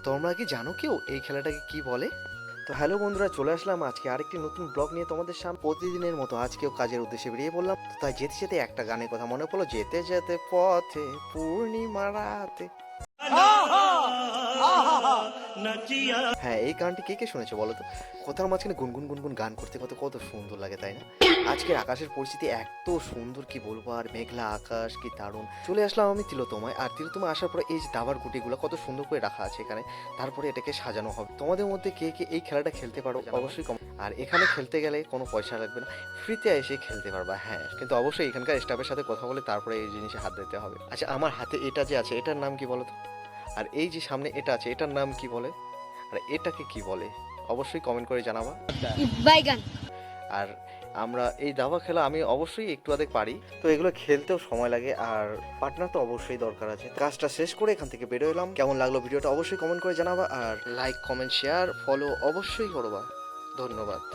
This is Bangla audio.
তোমরা কি জানো কেউ এই খেলাটাকে কি বলে? তো হ্যালো বন্ধুরা, চলে আসলাম আজকে আরেকটি নতুন ব্লগ নিয়ে তোমাদের সামনে। প্রতিদিনের মতো আজকেও কাজের উদ্দেশ্যে বেরিয়ে পড়লাম। তো তাই যেতে যেতে একটা গানের কথা মনে পড়লো, যেতে যেতে পথে পূর্ণিমা রাতে। হ্যাঁ, এই গানটি কে কে শুনেছে বলো তো? কথার মাঝখানে গুনগুন গুনগুন গান করতে কত কত সুন্দর লাগে, তাই না? আজকের আকাশের পরিস্থিতি এত সুন্দর, কি বলবো আর, মেঘলা আকাশ, কি দারুণ। চলে আসলাম আমি তিলোতমায়, আর তিলোতমায় আসার পরে এই যে দাবার গুটিগুলো কত সুন্দর করে রাখা আছে এখানে, তারপরে এটাকে সাজানো হবে। তোমাদের মধ্যে কে কে এই খেলাটা খেলতে পারো অবশ্যই আর এখানে খেলতে গেলে কোনো পয়সা লাগবে না, ফ্রিতে এসে খেলতে পারবা। হ্যাঁ, কিন্তু অবশ্যই এখানকার স্টাফের সাথে কথা বলে তারপরে এই জিনিসে হাত দিতে হবে। আচ্ছা, আমার হাতে এটা যে আছে এটার নাম কি বলো তো? আর এই যে সামনে এটা আছে এটার নাম কি বলে? আর এটাকে কি বলে? অবশ্যই কমেন্ট করে জানাবা। বাইগান। আর আমরা এই দাবা খেলা আমি অবশ্যই একটু আধেক পারি, তো এগুলো খেলতেও সময় লাগে আর পার্টনার তো অবশ্যই দরকার আছে। কাজটা শেষ করে এখান থেকে বেরো এলাম। কেমন লাগলো ভিডিওটা অবশ্যই কমেন্ট করে জানাবা, আর লাইক কমেন্ট শেয়ার ফলো অবশ্যই করবা। ধন্যবাদ।